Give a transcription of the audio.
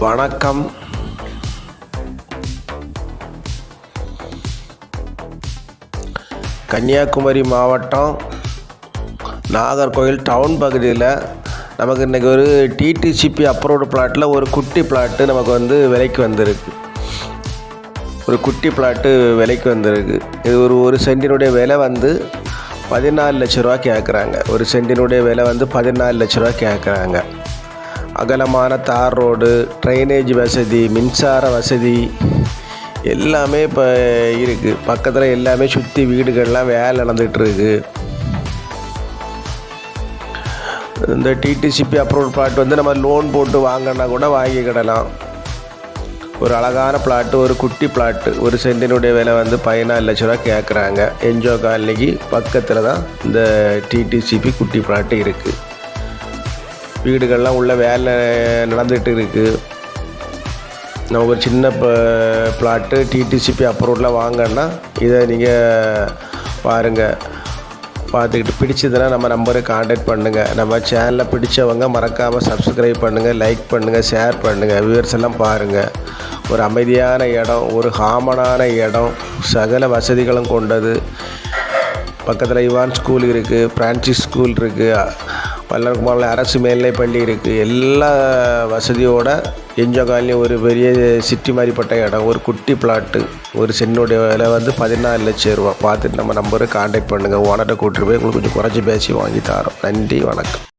வணக்கம். கன்னியாகுமரி மாவட்டம் நாகர்கோவில் டவுன் பகுதியில் நமக்கு இன்றைக்கி ஒரு டிடிசிபி அப்ரூவ்டு பிளாட்டில் ஒரு குட்டி பிளாட்டு நமக்கு வந்து விலைக்கு வந்திருக்கு. ஒரு குட்டி பிளாட்டு விலைக்கு வந்திருக்கு. இது ஒரு சென்டினுடைய விலை வந்து 14 லட்ச ரூபா கேட்குறாங்க. ஒரு சென்டினுடைய விலை வந்து 14 லட்ச ரூபா கேட்குறாங்க. அகலமான தார் ரோடு, ட்ரைனேஜ் வசதி, மின்சார வசதி எல்லாமே இப்போ இருக்குது. பக்கத்தில் எல்லாமே சுற்றி வீடுகள்லாம் வேலை நடந்துகிட்ருக்கு. இந்த டிடிசிபி அப்ரூவல் பிளாட் வந்து நம்ம லோன் போட்டு வாங்கினா கூட வாங்கிக்கிடலாம். ஒரு அழகான பிளாட்டு, ஒரு குட்டி பிளாட்டு. ஒரு சென்டினுடைய விலை வந்து 14 லட்ச ரூபா கேட்குறாங்க. என்ஜோ காலனிக்கு பக்கத்தில் தான் இந்த டிடிசிபி குட்டி பிளாட்டு இருக்குது. வீடுகள்லாம் உள்ள வேலை நடந்துகிட்டு இருக்குது. நமக்கு ஒரு சின்ன பிளாட்டு டிடிசிபி அப்ரூவலில் வாங்கன்னா இதை நீங்கள் பாருங்கள். பார்த்துக்கிட்டு பிடிச்சதுன்னா நம்ம நம்பருக்கு கான்டாக்ட் பண்ணுங்கள். நம்ம சேனலில் பிடிச்சவங்க மறக்காமல் சப்ஸ்கிரைப் பண்ணுங்கள், லைக் பண்ணுங்கள், ஷேர் பண்ணுங்கள். வியூவர்ஸ் எல்லாம் பாருங்கள். ஒரு அமைதியான இடம், ஒரு காமனான இடம், சகல வசதிகளும் கொண்டது. பக்கத்தில் இவான் ஸ்கூல் இருக்குது, பிரான்சிஸ் ஸ்கூல் இருக்குது, வல்லரகுமாரில் அரசு மேல்நிலைப்பள்ளி இருக்குது. எல்லா வசதியோட என்ஜோ காலனி ஒரு பெரிய சிட்டி மாதிரிப்பட்ட இடம். ஒரு குட்டி பிளாட்டு. ஒரு சென்னுடைய விலை வந்து 14 லட்சம் ரூபா. பார்த்துட்டு நம்ம நம்பருக்கு கான்டாக்ட் பண்ணுங்கள். ஓனர்கிட்ட கூட்டிட்டு போய் உங்களுக்கு கொஞ்சம் குறைச்சி பேசி வாங்கி தரோம். நன்றி, வணக்கம்.